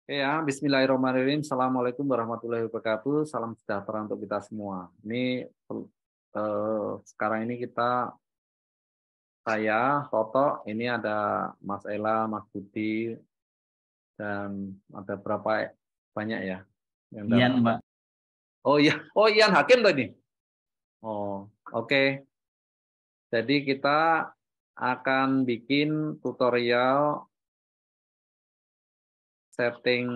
Ya, Bismillahirrahmanirrahim. Assalamualaikum warahmatullahi wabarakatuh. Salam sejahtera untuk kita semua. Ini sekarang ini saya, Toto, ini ada Mas Ela, Mas Budi, dan ada berapa banyak ya yang Iya, dalam. Mbak. Oh iya, oh Ian Hakim loh ini. Oh, oke. Jadi kita akan bikin tutorial setting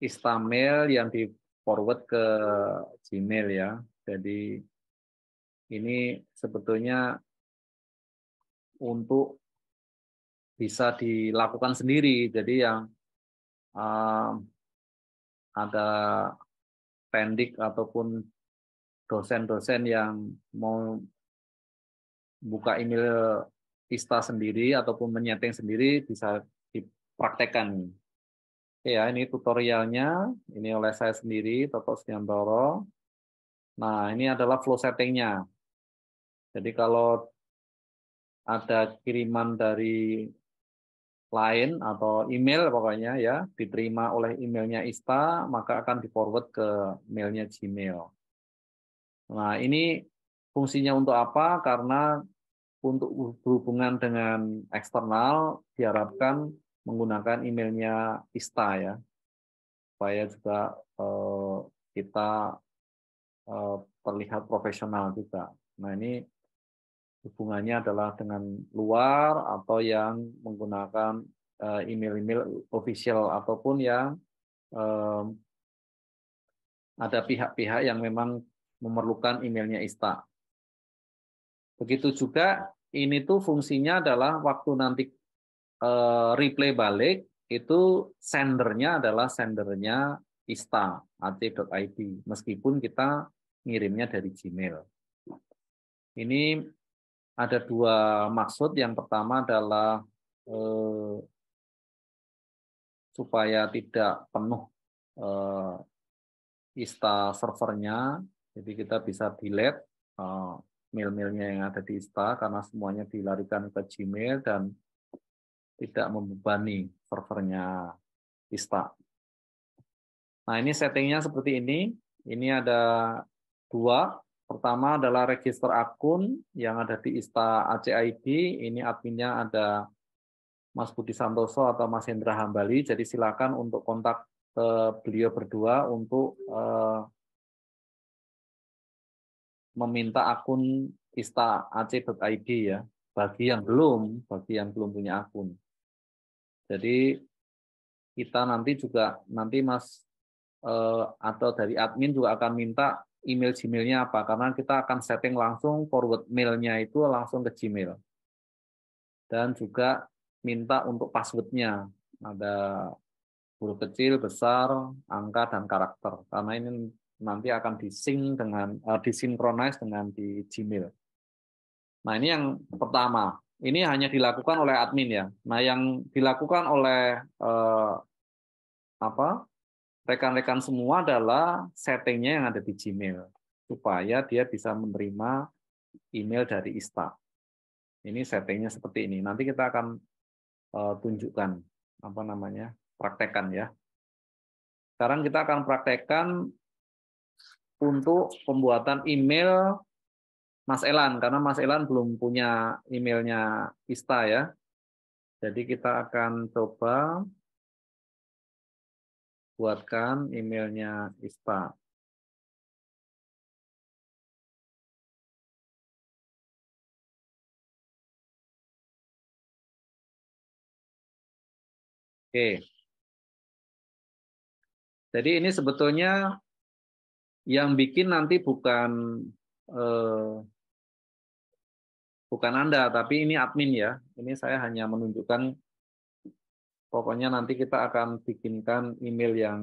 Istamil yang di forward ke Gmail ya. Jadi ini sebetulnya untuk bisa dilakukan sendiri. Jadi yang um, ada pendik ataupun dosen-dosen yang mau buka email Ista sendiri ataupun menyeting sendiri bisa dipraktekkan. Ya, ini tutorialnya. Ini oleh saya sendiri, Toto Sdiantoro. Nah, ini adalah flow settingnya. Jadi kalau ada kiriman dari lain atau email pokoknya ya diterima oleh emailnya Ista maka akan di-forward ke mailnya Gmail. Nah, ini fungsinya untuk apa? Karena untuk berhubungan dengan eksternal diharapkan menggunakan emailnya Ista ya, supaya juga kita terlihat profesional juga. Nah, ini hubungannya adalah dengan luar atau yang menggunakan email-email official ataupun yang eh, ada pihak-pihak yang memang memerlukan emailnya Ista. Begitu juga ini tuh fungsinya adalah waktu nanti replay balik itu sendernya Ista ac.id meskipun kita ngirimnya dari Gmail. Ini ada dua maksud. Yang pertama adalah eh, supaya tidak penuh eh, Ista servernya, jadi kita bisa delete mail-mailnya yang ada di Ista karena semuanya dilarikan ke Gmail dan tidak membebani servernya Ista. Nah, ini settingnya seperti ini. Ini ada dua. Pertama adalah register akun yang ada di Ista ACID. Ini adminnya ada Mas Budi Santoso atau Mas Hendra Hambali. Jadi silakan untuk kontak beliau berdua untuk meminta akun istaac.id ya. Bagi yang belum punya akun. Jadi kita nanti Mas atau dari admin juga akan minta email Gmail-nya apa, karena kita akan setting langsung forward mail-nya itu langsung ke Gmail. Dan juga minta untuk password-nya. Ada huruf kecil, besar, angka, dan karakter. Karena ini nanti akan disinkronize dengan di Gmail. Nah, ini yang pertama. Ini hanya dilakukan oleh admin ya. Nah, yang dilakukan oleh apa rekan-rekan semua adalah settingnya yang ada di Gmail supaya dia bisa menerima email dari Ista. Ini settingnya seperti ini. Nanti kita akan tunjukkan apa namanya praktekkan ya. Sekarang kita akan praktekkan untuk pembuatan email Mas Elan karena Mas Elan belum punya emailnya Ista ya. Jadi kita akan coba buatkan emailnya Ista. Oke. Jadi ini sebetulnya yang bikin nanti eh, bukan Anda, tapi ini admin ya. Ini saya hanya menunjukkan, pokoknya nanti kita akan bikinkan email yang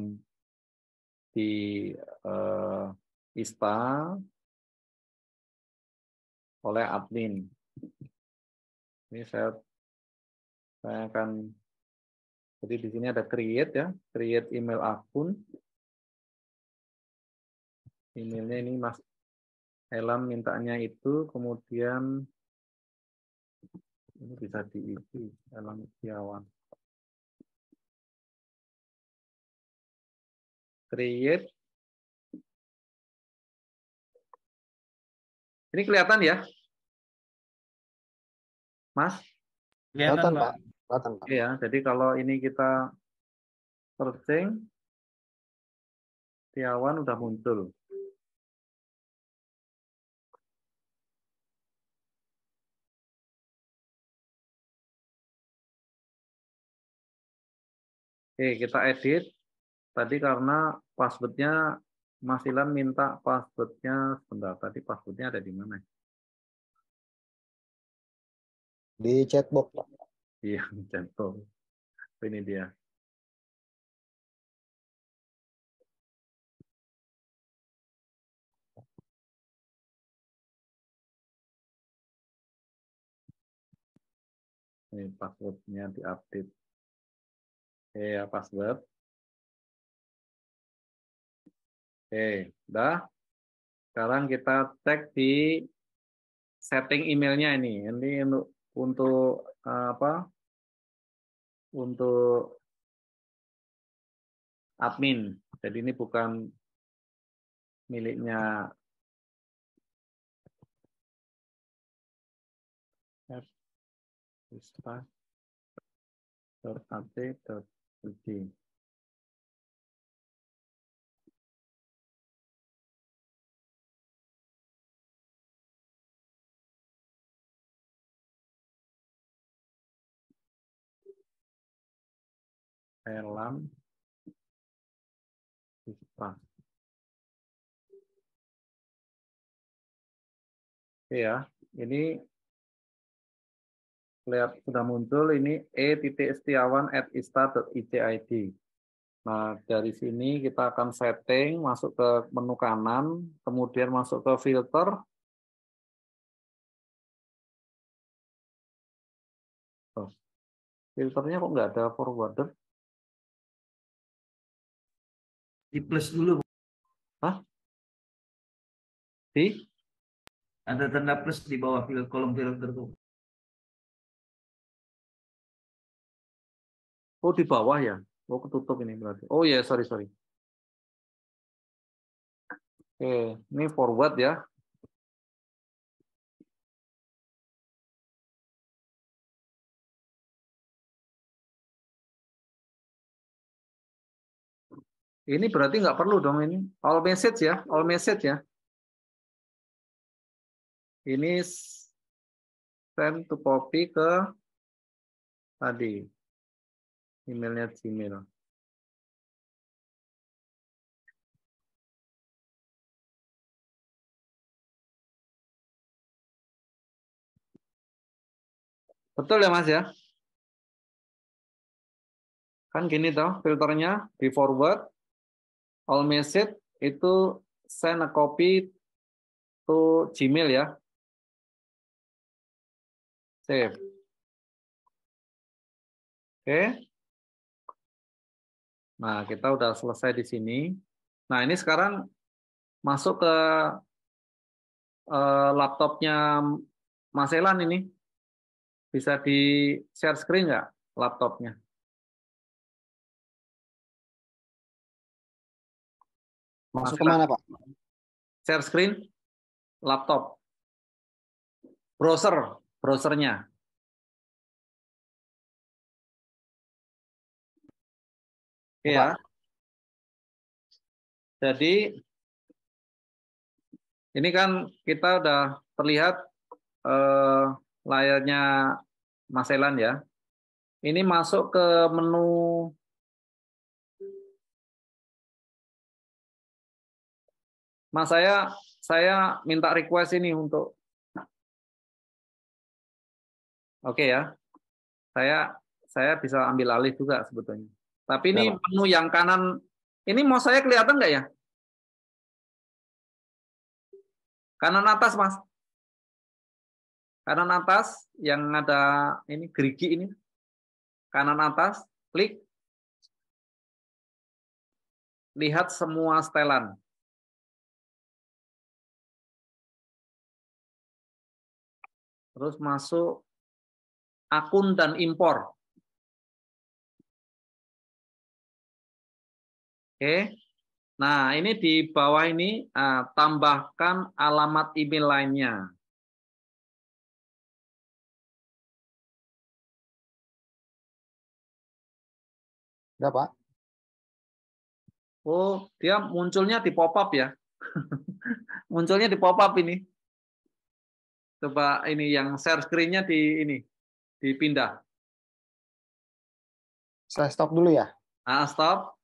di eh, Ista oleh admin. Ini saya akan, jadi di sini ada create ya, create email akun. Emailnya ini Mas Elam mintanya itu, kemudian ini bisa diisi Elam Setiawan. Create. Ini kelihatan ya, Mas? Kelihatan, Pak. Kelihatan, Pak. Iya, jadi kalau ini kita searching, Setiawan udah muncul. Oke, kita edit. Tadi karena passwordnya Mas Ilan minta passwordnya sebentar. Tadi passwordnya ada di mana? Di chatbox, Pak. Iya, jatuh. Ini dia. Ini passwordnya diupdate. Oke, ya password. Oke, udah. Sekarang kita cek di setting emailnya ini. Ini untuk apa? Untuk admin. Jadi ini bukan miliknya ista.at.id. Elam Ista. Ya, ini lihat sudah muncul ini e.setiawan@ista.id. Nah, dari sini kita akan setting, masuk ke menu kanan, kemudian masuk ke filter. Oh, filternya kok nggak ada forwarder? Di plus dulu. Hah? Di? Ada tanda plus di bawah kolom filter tuh. Oh, di bawah ya? Oh, ketutup ini berarti. Oh ya, sorry. Oke, ini forward ya. Ini berarti nggak perlu dong ini. All message ya, all message ya. Ini send to copy ke tadi emailnya Gmail. Betul ya Mas ya? Kan gini toh filternya di forward, all message itu send a copy to Gmail ya. Save. Oke. Nah, kita udah selesai di sini. Nah, ini sekarang masuk ke laptopnya Mas Elan ini. Bisa di share screen nggak laptopnya? Masuk ke mana, Pak? Share screen, laptop, browsernya. Oke ya. Jadi ini kan kita udah terlihat layarnya Mas Elan ya. Ini masuk ke menu Mas, saya minta request ini untuk oke ya. Saya bisa ambil alih juga sebetulnya. Tapi ini menu yang kanan ini mau saya kelihatan nggak ya? Kanan atas, Mas. Kanan atas yang ada ini gerigi ini. Kanan atas, klik. Lihat semua setelan. Terus masuk akun dan impor. Oke. Nah, ini di bawah ini tambahkan alamat email lainnya. Udah, Pak. Oh, dia munculnya di pop-up ya. Munculnya di pop-up ini. Coba ini yang share screen-nya di ini, dipindah. Saya stop dulu ya. Stop.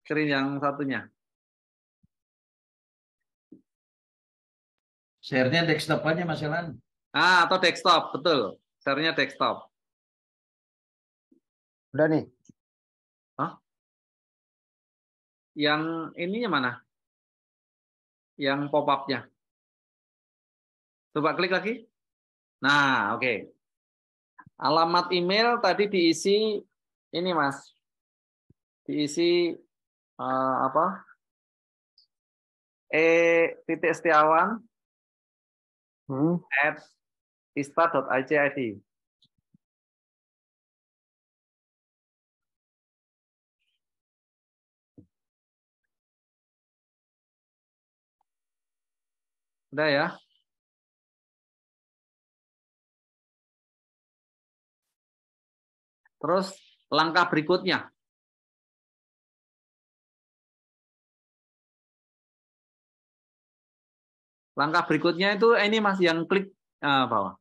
Screen yang satunya. Share-nya desktop aja Mas Elan. Atau desktop, betul. Share-nya desktop. Udah nih. Yang ininya mana? Yang pop-up-nya. Coba klik lagi. Nah, oke. Alamat email tadi diisi ini, Mas. Diisi apa? E.Setiawan @ista.id. Udah ya. Terus langkah berikutnya. Langkah berikutnya itu ini Mas yang klik bawah.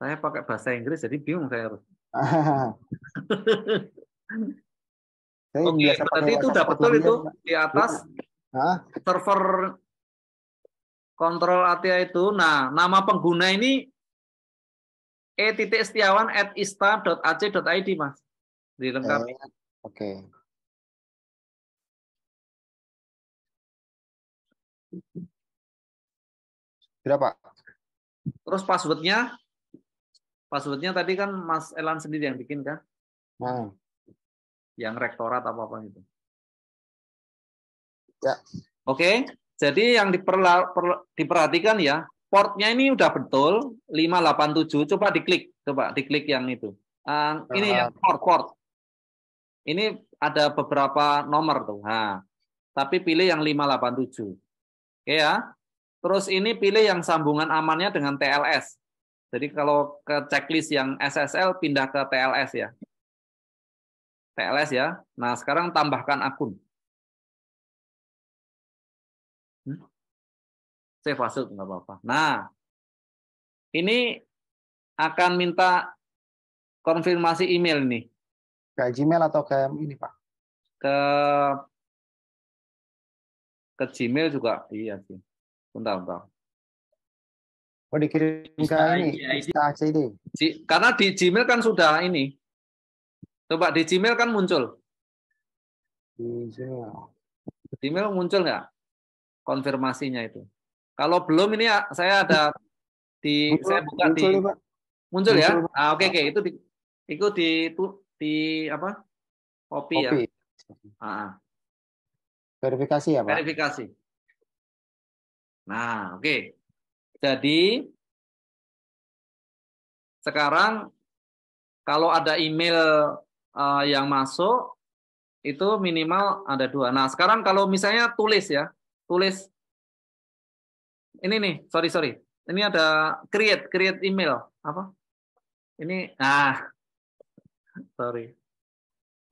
Saya pakai bahasa Inggris jadi bingung saya harus. Oke, berarti itu udah betul itu di atas server kontrol ATA itu. Nah, nama pengguna ini e.setiawan@ista.ac.id, Mas. Dilengkapi. Oke. Sudah, Pak. Terus passwordnya tadi kan Mas Elan sendiri yang bikin kan? Nah. Yang rektorat apa itu. Ya. Oke, jadi yang diperhatikan ya, portnya ini udah betul 587. Coba diklik yang itu. Ini ya port. Ini ada beberapa nomor tuh. Nah, tapi pilih yang 587. Oke ya. Terus ini pilih yang sambungan amannya dengan TLS. Jadi kalau ke checklist yang SSL pindah ke TLS ya. TLS ya. Nah, sekarang tambahkan akun. Save password nggak apa-apa. Nah, ini akan minta konfirmasi email nih. Ke Gmail atau ke ini, Pak? Ke Gmail juga iya sih. Bentar. Oh, dikirim ke ini, ista.id. Karena di Gmail kan sudah ini. Coba di Gmail kan muncul. Di Gmail. Gmail muncul nggak konfirmasinya itu? Kalau belum ini saya ada saya buka muncul, di Pak. Muncul ya. Oke, itu di apa? Copy ya. Verifikasi ya, Pak. Verifikasi. Nah, oke. Jadi sekarang kalau ada email yang masuk itu minimal ada 2. Nah, sekarang kalau misalnya tulis ini nih, sorry. Ini ada create email apa? Ini sorry.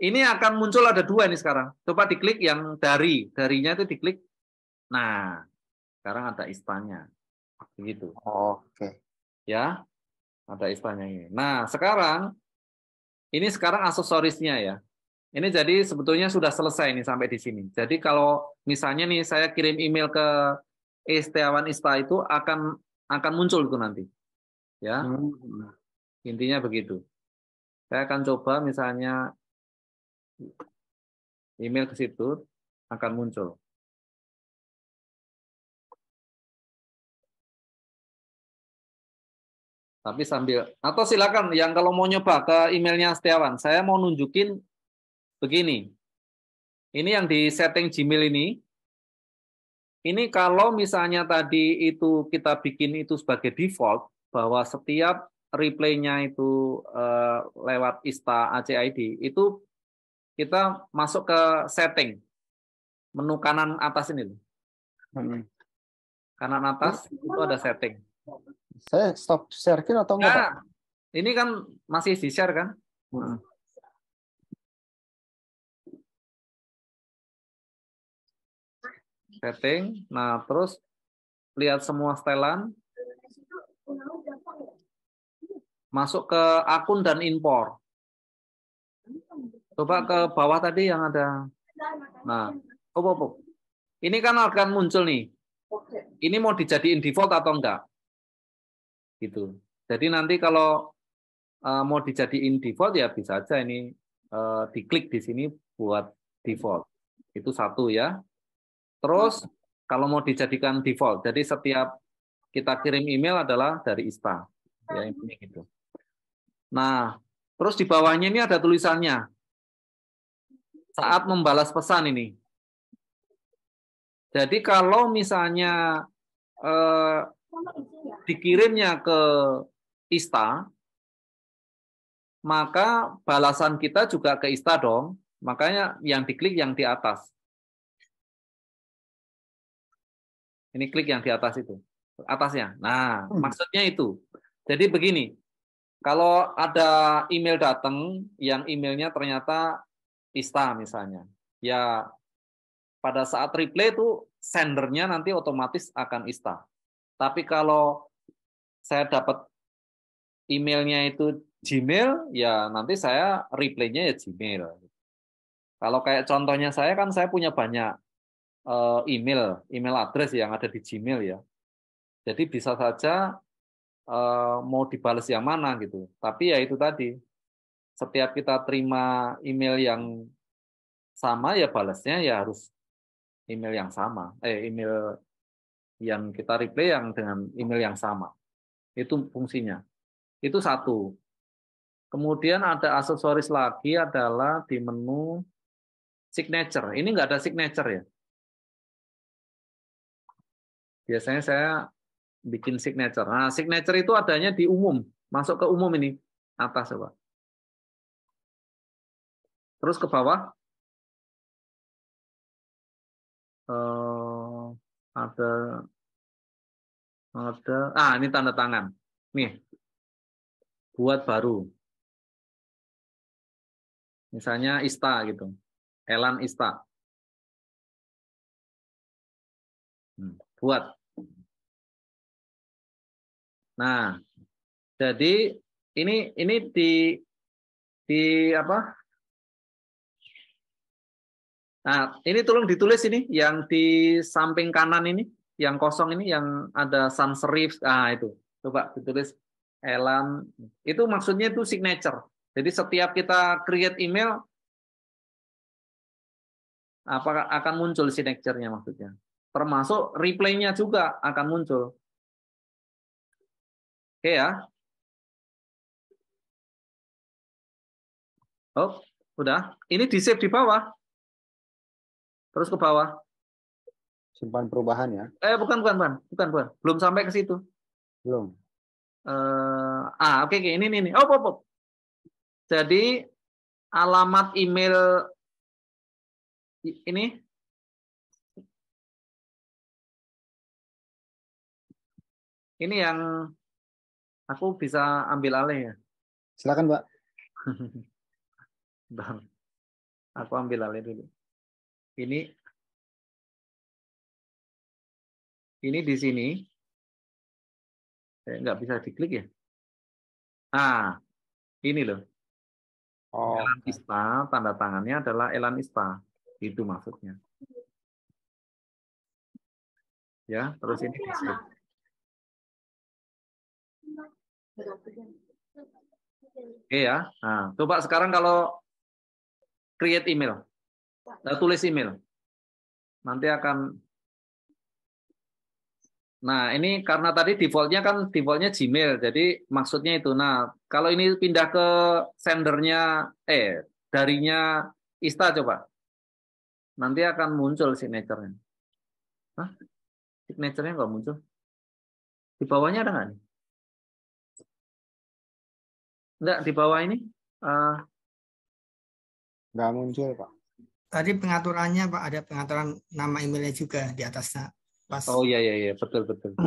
Ini akan muncul ada 2 nih sekarang. Coba diklik yang darinya itu diklik. Nah, sekarang ada istanya. Begitu. Oke. Ya, ada istanya ini. Nah, sekarang aksesorisnya ya. Ini jadi sebetulnya sudah selesai nih sampai di sini. Jadi kalau misalnya nih saya kirim email ke Setiawan Ista itu akan muncul itu nanti. Ya. Intinya begitu. Saya akan coba misalnya email ke situ akan muncul. Tapi atau silakan yang kalau mau nyoba ke emailnya Setiawan, saya mau nunjukin begini. Ini yang di setting Gmail ini. Ini kalau misalnya tadi itu kita bikin itu sebagai default bahwa setiap reply-nya itu lewat ista.ac.id itu kita masuk ke setting. Menu kanan atas ini loh. Kanan atas itu ada setting. Saya stop sharing atau enggak, Pak? Nah, ini kan masih di share kan? Setting. Nah, terus lihat semua setelan. Masuk ke akun dan impor. Coba ke bawah tadi yang ada. Nah, ini kan akan muncul nih. Ini mau dijadiin default atau enggak? Gitu. Jadi nanti kalau mau dijadiin default ya bisa aja ini diklik di sini buat default. Itu satu ya. Terus kalau mau dijadikan default, jadi setiap kita kirim email adalah dari ISTA. Ya, ini gitu. Nah, terus di bawahnya ini ada tulisannya. Saat membalas pesan ini. Jadi kalau misalnya dikirimnya ke ISTA, maka balasan kita juga ke ISTA dong. Makanya yang diklik yang di atas. Ini klik yang di atas itu. Atasnya. Nah, maksudnya itu. Jadi begini. Kalau ada email datang yang emailnya ternyata ISTA misalnya. Ya pada saat reply itu sendernya nanti otomatis akan ISTA. Tapi kalau saya dapat emailnya itu Gmail, ya nanti saya reply-nya ya Gmail. Kalau kayak contohnya saya kan saya punya banyak email address yang ada di Gmail ya. Jadi bisa saja mau dibalas yang mana gitu. Tapi ya itu tadi, setiap kita terima email yang sama ya balasnya ya harus email yang sama. Email yang kita reply yang dengan email yang sama. Itu fungsinya. Itu satu. Kemudian ada aksesoris lagi adalah di menu signature. Ini nggak ada signature ya. Biasanya saya bikin signature. Nah, signature itu adanya di umum. Masuk ke umum ini. Atas coba. Terus ke bawah. Ada ini tanda tangan. Nih. Buat baru. Misalnya ISTA gitu. Elan ISTA. Buat. Nah, jadi ini di apa? Nah, ini tolong ditulis ini yang di samping kanan ini, yang kosong ini yang ada sans serif. Ah, itu. Coba ditulis Elan. Itu maksudnya itu signature. Jadi setiap kita create email apakah akan muncul signature-nya maksudnya. Termasuk reply-nya juga akan muncul. Oke ya. Oh, udah. Ini di-save di bawah. Terus ke bawah. Simpan perubahan ya. Bukan. Belum sampai ke situ. Belum. Oke. Ini. Oh. Jadi alamat email ini yang aku bisa ambil alih ya. Silakan, Pak. Aku ambil alih dulu. Ini di sini. Nggak bisa diklik ya. Nah, ini loh. Elan ISTA, tanda tangannya adalah Elan ISTA. Itu maksudnya. Ya, terus ini di-save. Oke ya. Nah, coba sekarang kalau create email. Tulis email. Nanti akan. Nah, ini karena tadi defaultnya Gmail. Jadi maksudnya itu. Nah, kalau ini pindah ke sendernya, darinya ISTA coba. Nanti akan muncul signature-nya. Hah? Signature-nya nggak muncul. Di bawahnya ada nggak nih? Nggak, di bawah ini. Nggak muncul, Pak. tadi pengaturannya Pak, ada pengaturan nama emailnya juga di atasnya. Pas. Oh iya iya iya, betul betul.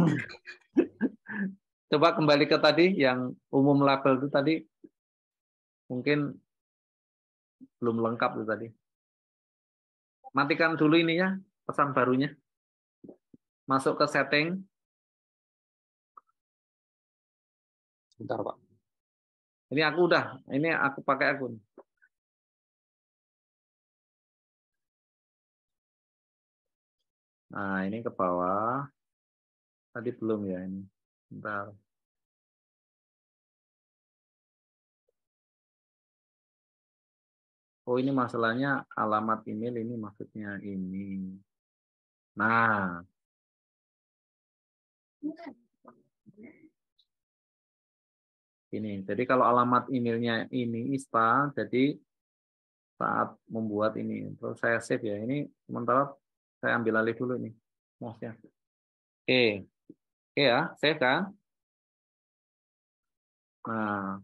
Coba kembali ke tadi yang umum label itu tadi, mungkin belum lengkap itu tadi. Matikan dulu ininya, pesan barunya. Masuk ke setting. Sebentar, Pak. Ini aku pakai akun. Nah, ini ke bawah. Tadi belum ya ini. Bentar. Oh, ini masalahnya alamat email ini maksudnya ini. Nah, ini. Jadi kalau alamat emailnya ini ISTA, jadi saat membuat ini, terus saya save ya. Ini sementara saya ambil alih dulu nih, mouse-nya. Oke, oke ya, save kan. Nah,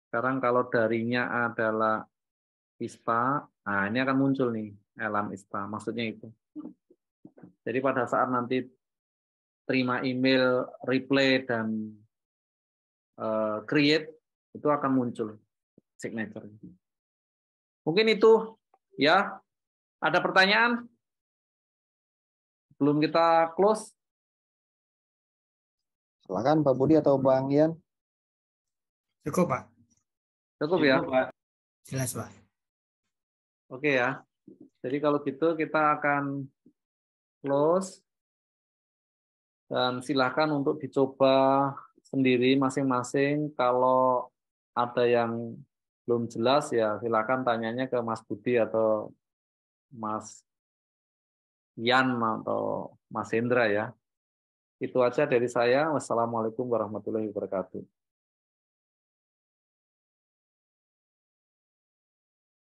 sekarang kalau darinya adalah ISTA, nah ini akan muncul nih, elam ISTA, maksudnya itu. Jadi pada saat nanti terima email, replay, dan create, itu akan muncul signature. Mungkin itu ya. Ada pertanyaan? Belum kita close? Silakan Pak Budi atau Bang Ian. Cukup Pak, Cukup ya? Pak. jelas Pak. Oke ya. Jadi kalau gitu kita akan close. Dan silahkan untuk dicoba sendiri masing-masing. Kalau ada yang belum jelas ya silahkan tanyanya ke Mas Budi atau Mas Yan atau Mas Hendra ya. Itu aja dari saya. Wassalamualaikum warahmatullahi wabarakatuh.